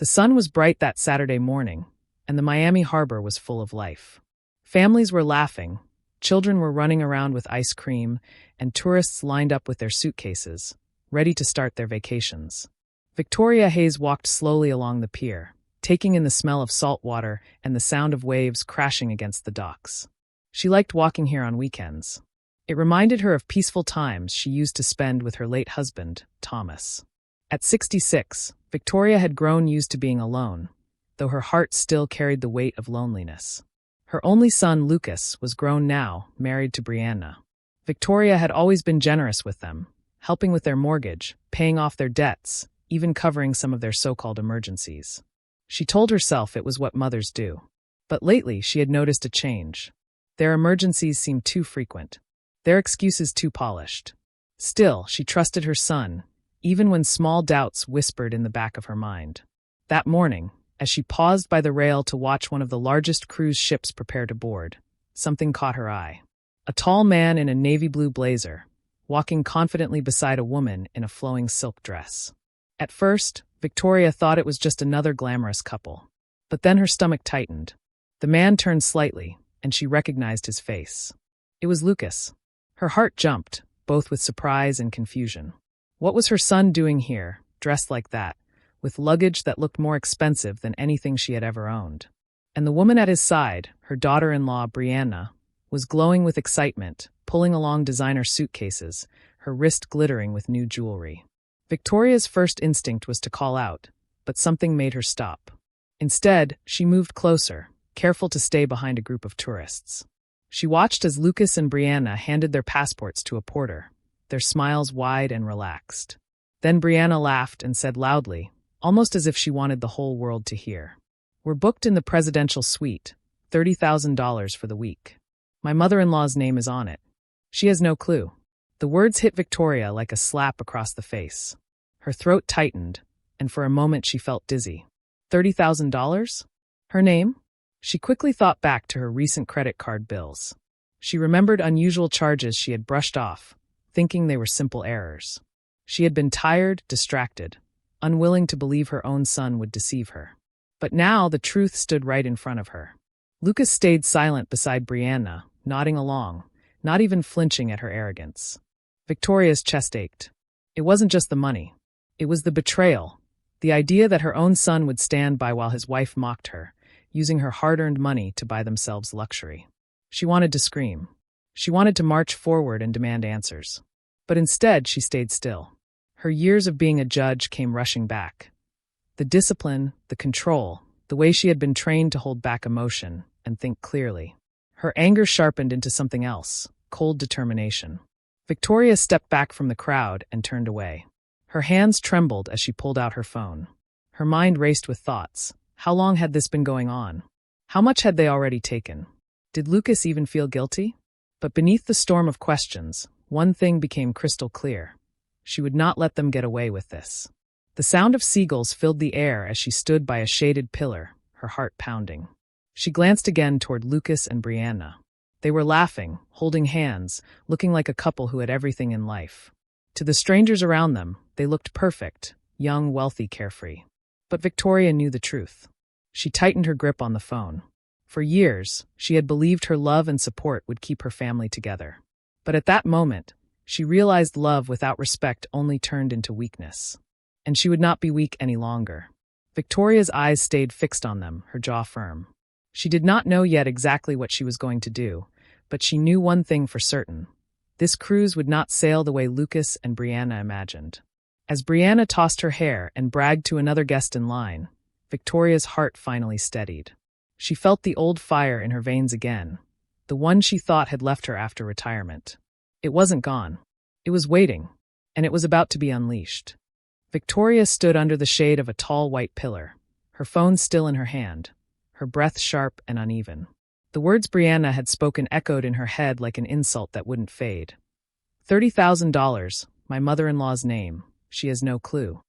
The sun was bright that Saturday morning, and the Miami harbor was full of life. Families were laughing, children were running around with ice cream, and tourists lined up with their suitcases, ready to start their vacations. Victoria Hayes walked slowly along the pier, taking in the smell of salt water and the sound of waves crashing against the docks. She liked walking here on weekends. It reminded her of peaceful times she used to spend with her late husband, Thomas. At 66, Victoria had grown used to being alone, though her heart still carried the weight of loneliness. Her only son, Lucas, was grown now, married to Brianna. Victoria had always been generous with them, helping with their mortgage, paying off their debts, even covering some of their so-called emergencies. She told herself it was what mothers do. But lately she had noticed a change. Their emergencies seemed too frequent, their excuses too polished. Still, she trusted her son, even when small doubts whispered in the back of her mind. That morning, as she paused by the rail to watch one of the largest cruise ships prepare to board, something caught her eye. A tall man in a navy blue blazer, walking confidently beside a woman in a flowing silk dress. At first, Victoria thought it was just another glamorous couple. But then her stomach tightened. The man turned slightly, and she recognized his face. It was Lucas. Her heart jumped, both with surprise and confusion. What was her son doing here, dressed like that, with luggage that looked more expensive than anything she had ever owned? And the woman at his side, her daughter-in-law, Brianna, was glowing with excitement, pulling along designer suitcases, her wrist glittering with new jewelry. Victoria's first instinct was to call out, but something made her stop. Instead, she moved closer, careful to stay behind a group of tourists. She watched as Lucas and Brianna handed their passports to a porter, their smiles wide and relaxed. Then Brianna laughed and said loudly, almost as if she wanted the whole world to hear, "We're booked in the presidential suite, $30,000 for the week. My mother-in-law's name is on it." She has no clue. The words hit Victoria like a slap across the face. Her throat tightened, and for a moment she felt dizzy. $30,000? Her name? She quickly thought back to her recent credit card bills. She remembered unusual charges she had brushed off, thinking they were simple errors. She had been tired, distracted, unwilling to believe her own son would deceive her. But now the truth stood right in front of her. Lucas stayed silent beside Brianna, nodding along, not even flinching at her arrogance. Victoria's chest ached. It wasn't just the money. It was the betrayal, the idea that her own son would stand by while his wife mocked her, using her hard-earned money to buy themselves luxury. She wanted to scream. She wanted to march forward and demand answers. But instead, she stayed still. Her years of being a judge came rushing back. The discipline, the control, the way she had been trained to hold back emotion and think clearly. Her anger sharpened into something else, cold determination. Victoria stepped back from the crowd and turned away. Her hands trembled as she pulled out her phone. Her mind raced with thoughts. How long had this been going on? How much had they already taken? Did Lucas even feel guilty? But beneath the storm of questions, one thing became crystal clear. She would not let them get away with this. The sound of seagulls filled the air as she stood by a shaded pillar, her heart pounding. She glanced again toward Lucas and Brianna. They were laughing, holding hands, looking like a couple who had everything in life. To the strangers around them, they looked perfect, young, wealthy, carefree. But Victoria knew the truth. She tightened her grip on the phone. For years, she had believed her love and support would keep her family together. But at that moment, she realized love without respect only turned into weakness. And she would not be weak any longer. Victoria's eyes stayed fixed on them, her jaw firm. She did not know yet exactly what she was going to do, but she knew one thing for certain. This cruise would not sail the way Lucas and Brianna imagined. As Brianna tossed her hair and bragged to another guest in line, Victoria's heart finally steadied. She felt the old fire in her veins again, the one she thought had left her after retirement. It wasn't gone. It was waiting, and it was about to be unleashed. Victoria stood under the shade of a tall white pillar, her phone still in her hand, her breath sharp and uneven. The words Brianna had spoken echoed in her head like an insult that wouldn't fade. $30,000, my mother-in-law's name. She has no clue.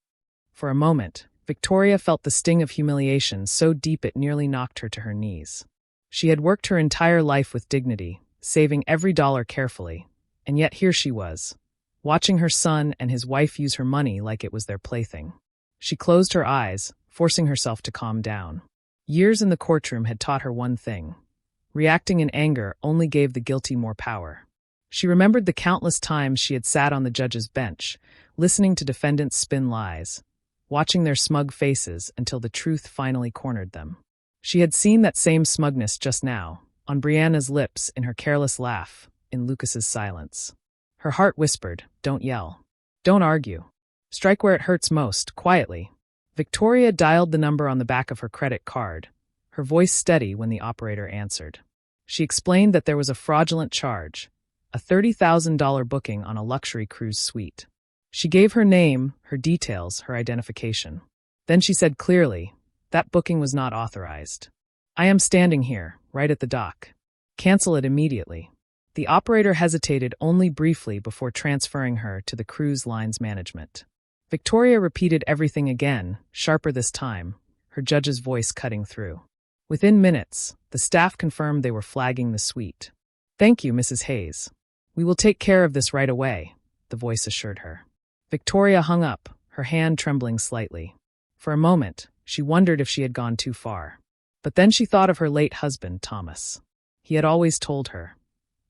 For a moment, Victoria felt the sting of humiliation so deep it nearly knocked her to her knees. She had worked her entire life with dignity, saving every dollar carefully, and yet here she was, watching her son and his wife use her money like it was their plaything. She closed her eyes, forcing herself to calm down. Years in the courtroom had taught her one thing. Reacting in anger only gave the guilty more power. She remembered the countless times she had sat on the judge's bench, listening to defendants spin lies, watching their smug faces until the truth finally cornered them. She had seen that same smugness just now, on Brianna's lips, in her careless laugh, in Lucas's silence. Her heart whispered, "Don't yell. Don't argue. Strike where it hurts most, quietly." Victoria dialed the number on the back of her credit card, her voice steady when the operator answered. She explained that there was a fraudulent charge, a $30,000 booking on a luxury cruise suite. She gave her name, her details, her identification. Then she said clearly, "That booking was not authorized. I am standing here, right at the dock. Cancel it immediately." The operator hesitated only briefly before transferring her to the cruise line's management. Victoria repeated everything again, sharper this time, her judge's voice cutting through. Within minutes, the staff confirmed they were flagging the suite. "Thank you, Mrs. Hayes. We will take care of this right away," the voice assured her. Victoria hung up, her hand trembling slightly. For a moment, she wondered if she had gone too far. But then she thought of her late husband, Thomas. He had always told her,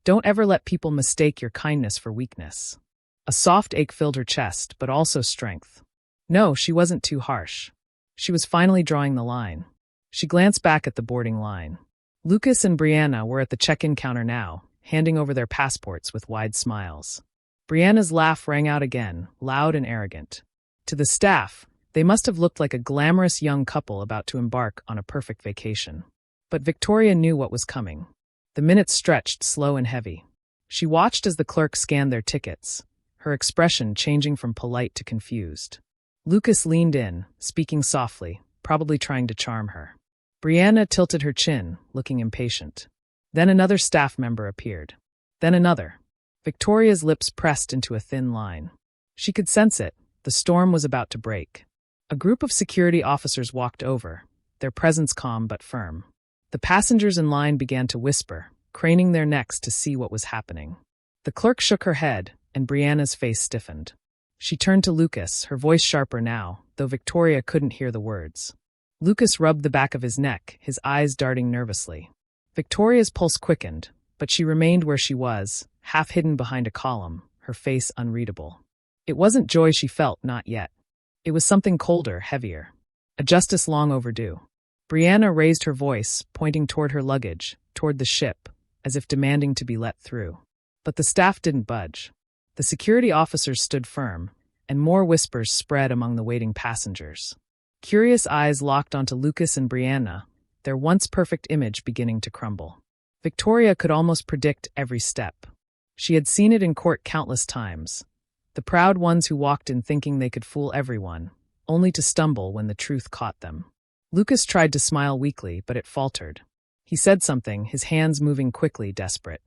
"Don't ever let people mistake your kindness for weakness." A soft ache filled her chest, but also strength. No, she wasn't too harsh. She was finally drawing the line. She glanced back at the boarding line. Lucas and Brianna were at the check-in counter now, handing over their passports with wide smiles. Brianna's laugh rang out again, loud and arrogant. To the staff, they must have looked like a glamorous young couple about to embark on a perfect vacation. But Victoria knew what was coming. The minutes stretched, slow and heavy. She watched as the clerk scanned their tickets, her expression changing from polite to confused. Lucas leaned in, speaking softly, probably trying to charm her. Brianna tilted her chin, looking impatient. Then another staff member appeared. Then another. Victoria's lips pressed into a thin line. She could sense it. The storm was about to break. A group of security officers walked over, their presence calm but firm. The passengers in line began to whisper, craning their necks to see what was happening. The clerk shook her head, and Brianna's face stiffened. She turned to Lucas, her voice sharper now, though Victoria couldn't hear the words. Lucas rubbed the back of his neck, his eyes darting nervously. Victoria's pulse quickened, but she remained where she was, half hidden behind a column, her face unreadable. It wasn't joy she felt, not yet. It was something colder, heavier. A justice long overdue. Brianna raised her voice, pointing toward her luggage, toward the ship, as if demanding to be let through. But the staff didn't budge. The security officers stood firm, and more whispers spread among the waiting passengers. Curious eyes locked onto Lucas and Brianna, their once perfect image beginning to crumble. Victoria could almost predict every step. She had seen it in court countless times. The proud ones who walked in thinking they could fool everyone, only to stumble when the truth caught them. Lucas tried to smile weakly, but it faltered. He said something, his hands moving quickly, desperate.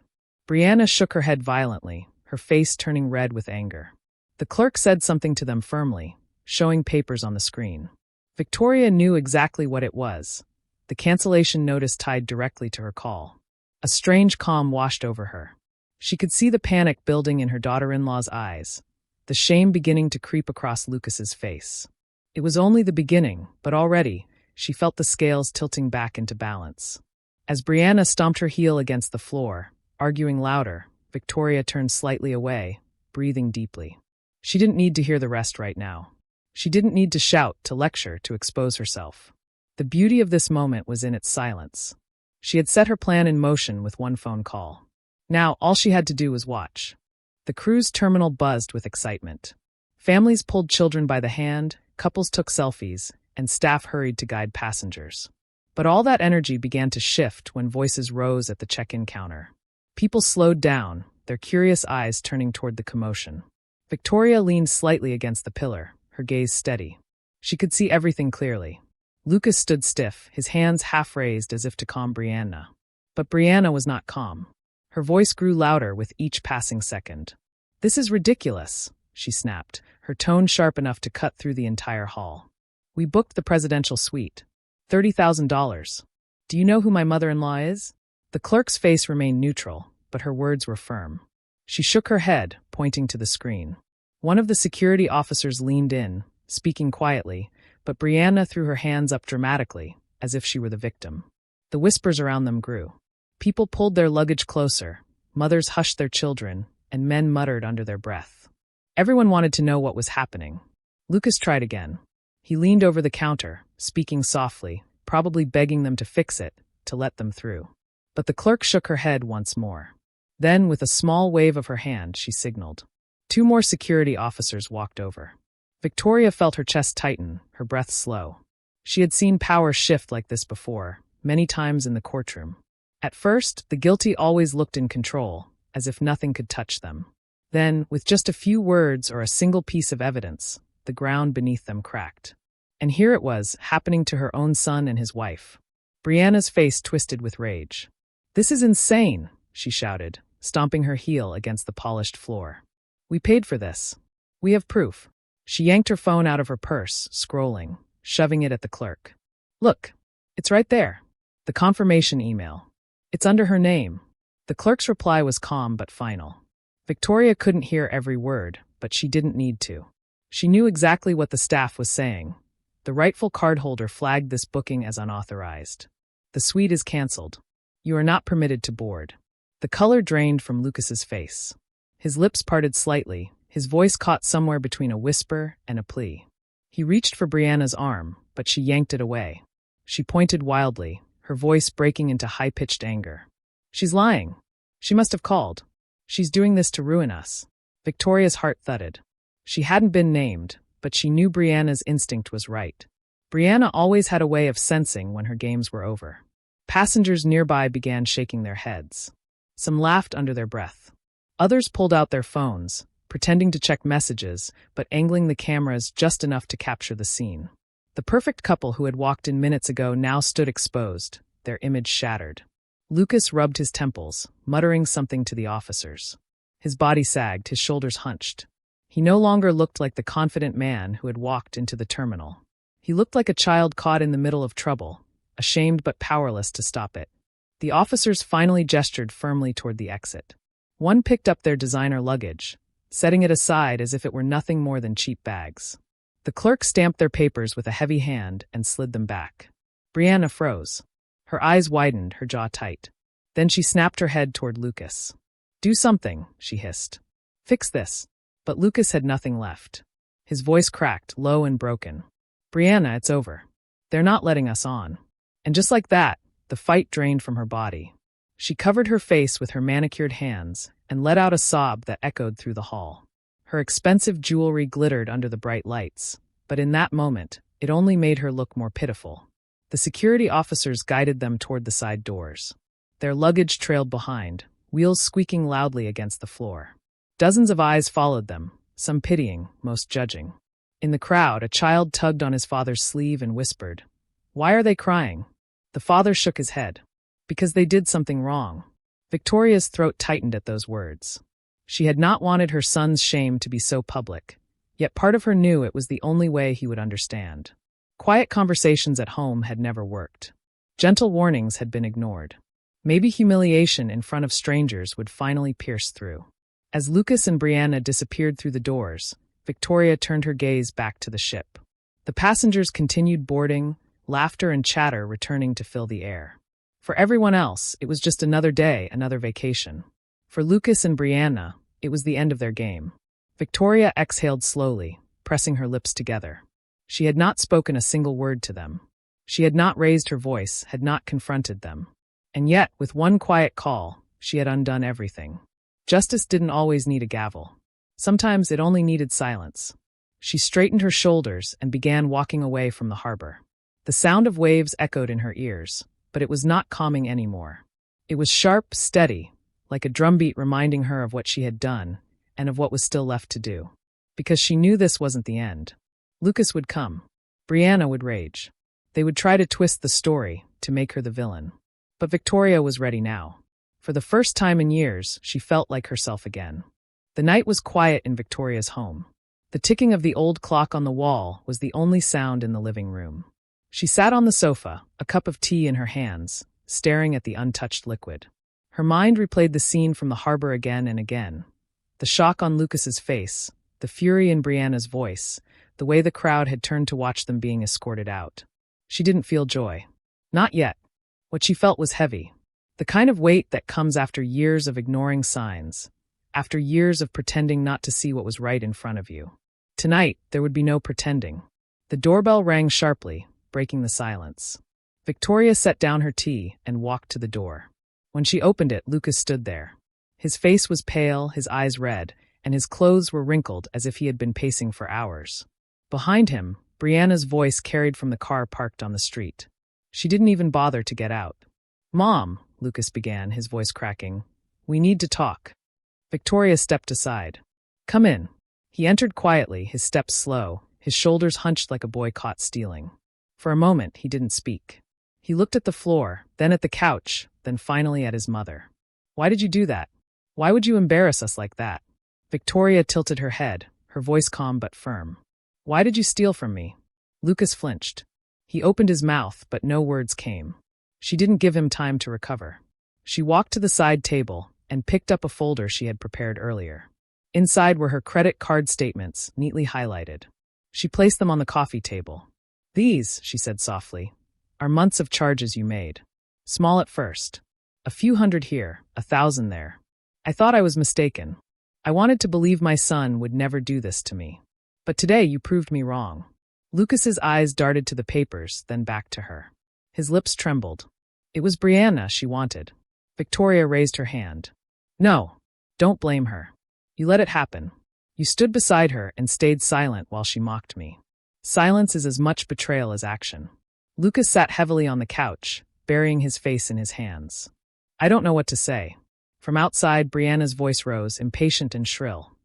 Brianna shook her head violently, her face turning red with anger. The clerk said something to them firmly, showing papers on the screen. Victoria knew exactly what it was. The cancellation notice tied directly to her call. A strange calm washed over her. She could see the panic building in her daughter-in-law's eyes, the shame beginning to creep across Lucas's face. It was only the beginning, but already, she felt the scales tilting back into balance. As Brianna stomped her heel against the floor, arguing louder, Victoria turned slightly away, breathing deeply. She didn't need to hear the rest right now. She didn't need to shout, to lecture, to expose herself. The beauty of this moment was in its silence. She had set her plan in motion with one phone call. Now, all she had to do was watch. The cruise terminal buzzed with excitement. Families pulled children by the hand, couples took selfies, and staff hurried to guide passengers. But all that energy began to shift when voices rose at the check-in counter. People slowed down, their curious eyes turning toward the commotion. Victoria leaned slightly against the pillar, her gaze steady. She could see everything clearly. Lucas stood stiff, his hands half raised as if to calm Brianna. But Brianna was not calm. Her voice grew louder with each passing second. "This is ridiculous," she snapped, her tone sharp enough to cut through the entire hall. "We booked the presidential suite. $30,000. Do you know who my mother-in-law is?" The clerk's face remained neutral, but her words were firm. She shook her head, pointing to the screen. One of the security officers leaned in, speaking quietly, but Brianna threw her hands up dramatically, as if she were the victim. The whispers around them grew. People pulled their luggage closer, mothers hushed their children, and men muttered under their breath. Everyone wanted to know what was happening. Lucas tried again. He leaned over the counter, speaking softly, probably begging them to fix it, to let them through. But the clerk shook her head once more. Then, with a small wave of her hand, she signaled. 2 more security officers walked over. Victoria felt her chest tighten, her breath slow. She had seen power shift like this before, many times in the courtroom. At first, the guilty always looked in control, as if nothing could touch them. Then, with just a few words or a single piece of evidence, the ground beneath them cracked. And here it was, happening to her own son and his wife. Brianna's face twisted with rage. "This is insane," she shouted, stomping her heel against the polished floor. "We paid for this. We have proof." She yanked her phone out of her purse, scrolling, shoving it at the clerk. "Look, it's right there. The confirmation email. It's under her name." The clerk's reply was calm but final. Victoria couldn't hear every word, but she didn't need to. She knew exactly what the staff was saying. The rightful cardholder flagged this booking as unauthorized. "The suite is cancelled. You are not permitted to board." The color drained from Lucas's face. His lips parted slightly, his voice caught somewhere between a whisper and a plea. He reached for Brianna's arm, but she yanked it away. She pointed wildly, her voice breaking into high-pitched anger. "She's lying. She must have called. She's doing this to ruin us." Victoria's heart thudded. She hadn't been named, but she knew Brianna's instinct was right. Brianna always had a way of sensing when her games were over. Passengers nearby began shaking their heads. Some laughed under their breath. Others pulled out their phones, pretending to check messages, but angling the cameras just enough to capture the scene. The perfect couple who had walked in minutes ago now stood exposed, their image shattered. Lucas rubbed his temples, muttering something to the officers. His body sagged, his shoulders hunched. He no longer looked like the confident man who had walked into the terminal. He looked like a child caught in the middle of trouble, ashamed but powerless to stop it. The officers finally gestured firmly toward the exit. One picked up their designer luggage, setting it aside as if it were nothing more than cheap bags. The clerk stamped their papers with a heavy hand and slid them back. Brianna froze. Her eyes widened, her jaw tight. Then she snapped her head toward Lucas. "Do something," she hissed. "Fix this." But Lucas had nothing left. His voice cracked, low and broken. "Brianna, it's over. They're not letting us on." And just like that, the fight drained from her body. She covered her face with her manicured hands and let out a sob that echoed through the hall. Her expensive jewelry glittered under the bright lights, but in that moment, it only made her look more pitiful. The security officers guided them toward the side doors. Their luggage trailed behind, wheels squeaking loudly against the floor. Dozens of eyes followed them, some pitying, most judging. In the crowd, a child tugged on his father's sleeve and whispered, "Why are they crying?" The father shook his head. "Because they did something wrong." Victoria's throat tightened at those words. She had not wanted her son's shame to be so public, yet part of her knew it was the only way he would understand. Quiet conversations at home had never worked. Gentle warnings had been ignored. Maybe humiliation in front of strangers would finally pierce through. As Lucas and Brianna disappeared through the doors, Victoria turned her gaze back to the ship. The passengers continued boarding, laughter and chatter returning to fill the air. For everyone else, it was just another day, another vacation. For Lucas and Brianna, it was the end of their game. Victoria exhaled slowly, pressing her lips together. She had not spoken a single word to them. She had not raised her voice, had not confronted them. And yet, with one quiet call, she had undone everything. Justice didn't always need a gavel. Sometimes it only needed silence. She straightened her shoulders and began walking away from the harbor. The sound of waves echoed in her ears, but it was not calming anymore. It was sharp, steady, like a drumbeat reminding her of what she had done and of what was still left to do. Because she knew this wasn't the end. Lucas would come. Brianna would rage. They would try to twist the story to make her the villain. But Victoria was ready now. For the first time in years, she felt like herself again. The night was quiet in Victoria's home. The ticking of the old clock on the wall was the only sound in the living room. She sat on the sofa, a cup of tea in her hands, staring at the untouched liquid. Her mind replayed the scene from the harbor again and again. The shock on Lucas's face, the fury in Brianna's voice, the way the crowd had turned to watch them being escorted out. She didn't feel joy. Not yet. What she felt was heavy. The kind of weight that comes after years of ignoring signs, after years of pretending not to see what was right in front of you. Tonight, there would be no pretending. The doorbell rang sharply, breaking the silence. Victoria set down her tea and walked to the door. When she opened it, Lucas stood there. His face was pale, his eyes red, and his clothes were wrinkled as if he had been pacing for hours. Behind him, Brianna's voice carried from the car parked on the street. She didn't even bother to get out. "Mom," Lucas began, his voice cracking, "we need to talk." Victoria stepped aside. "Come in." He entered quietly, his steps slow, his shoulders hunched like a boy caught stealing. For a moment, he didn't speak. He looked at the floor, then at the couch, then finally at his mother. "Why did you do that? Why would you embarrass us like that?" Victoria tilted her head, her voice calm but firm. "Why did you steal from me?" Lucas flinched. He opened his mouth, but no words came. She didn't give him time to recover. She walked to the side table and picked up a folder she had prepared earlier. Inside were her credit card statements, neatly highlighted. She placed them on the coffee table. "These," she said softly, "are months of charges you made. Small at first. A few hundred here, 1,000 there. I thought I was mistaken. I wanted to believe my son would never do this to me. But today you proved me wrong." Lucas's eyes darted to the papers, then back to her. His lips trembled. It was Brianna she wanted. Victoria raised her hand. "No, don't blame her. You let it happen. You stood beside her and stayed silent while she mocked me. Silence is as much betrayal as action." Lucas sat heavily on the couch, burying his face in his hands. "I don't know what to say." From outside, Brianna's voice rose, impatient and shrill.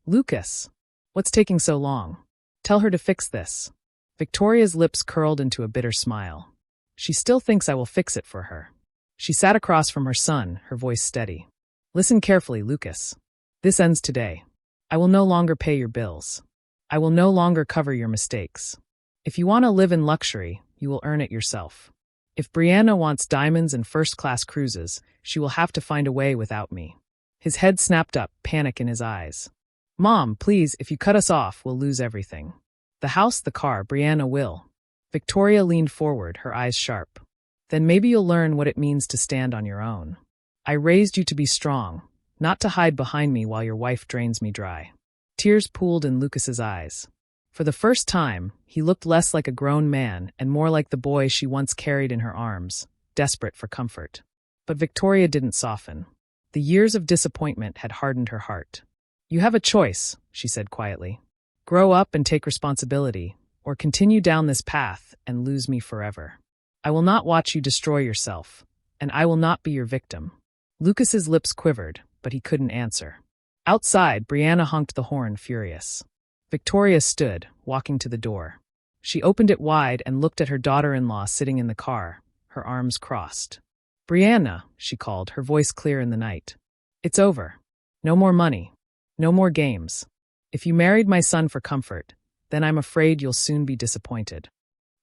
"Lucas, what's taking so long? Tell her to fix this." Victoria's lips curled into a bitter smile. "She still thinks I will fix it for her." She sat across from her son, her voice steady. "Listen carefully, Lucas. This ends today. I will no longer pay your bills. I will no longer cover your mistakes. If you want to live in luxury, you will earn it yourself. If Brianna wants diamonds and first-class cruises, she will have to find a way without me." His head snapped up, panic in his eyes. "Mom, please, if you cut us off, we'll lose everything. The house, the car, Brianna will." Victoria leaned forward, her eyes sharp. "Then maybe you'll learn what it means to stand on your own. I raised you to be strong, not to hide behind me while your wife drains me dry." Tears pooled in Lucas's eyes. For the first time, he looked less like a grown man and more like the boy she once carried in her arms, desperate for comfort. But Victoria didn't soften. The years of disappointment had hardened her heart. "You have a choice," she said quietly. "Grow up and take responsibility, or continue down this path and lose me forever. I will not watch you destroy yourself, and I will not be your victim." Lucas's lips quivered, but he couldn't answer. Outside, Brianna honked the horn, furious. Victoria stood, walking to the door. She opened it wide and looked at her daughter-in-law sitting in the car, her arms crossed. "Brianna," she called, her voice clear in the night. "It's over. No more money. No more games. If you married my son for comfort, then I'm afraid you'll soon be disappointed."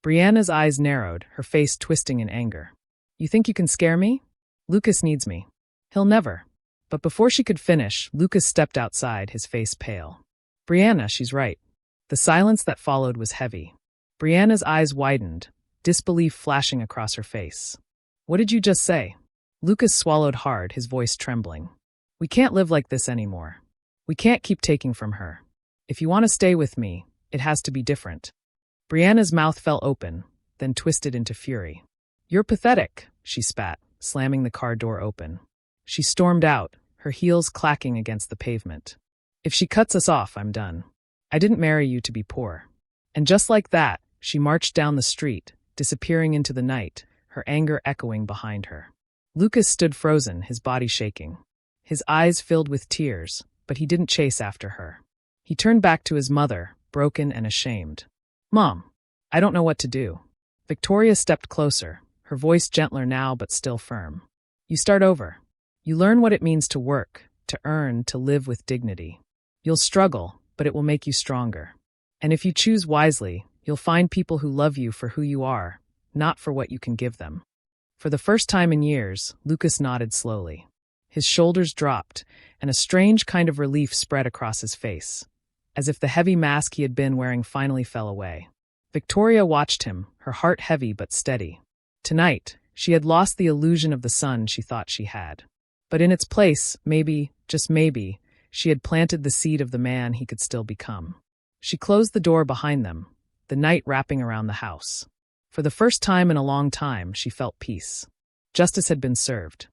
Brianna's eyes narrowed, her face twisting in anger. "You think you can scare me? Lucas needs me. He'll never." But before she could finish, Lucas stepped outside, his face pale. "Brianna, she's right." The silence that followed was heavy. Brianna's eyes widened, disbelief flashing across her face. "What did you just say?" Lucas swallowed hard, his voice trembling. "We can't live like this anymore. We can't keep taking from her. If you want to stay with me, it has to be different." Brianna's mouth fell open, then twisted into fury. "You're pathetic," she spat, slamming the car door open. She stormed out, her heels clacking against the pavement. "If she cuts us off, I'm done. I didn't marry you to be poor." And just like that, she marched down the street, disappearing into the night, her anger echoing behind her. Lucas stood frozen, his body shaking. His eyes filled with tears, but he didn't chase after her. He turned back to his mother, broken and ashamed. "Mom, I don't know what to do." Victoria stepped closer, her voice gentler now but still firm. "You start over. You learn what it means to work, to earn, to live with dignity. You'll struggle, but it will make you stronger. And if you choose wisely, you'll find people who love you for who you are, not for what you can give them." For the first time in years, Lucas nodded slowly. His shoulders dropped, and a strange kind of relief spread across his face. as if the heavy mask he had been wearing finally fell away. Victoria watched him, her heart heavy but steady. Tonight, she had lost the illusion of the son she thought she had. But in its place, maybe, just maybe, she had planted the seed of the man he could still become. She closed the door behind them, the night wrapping around the house. For the first time in a long time, she felt peace. Justice had been served.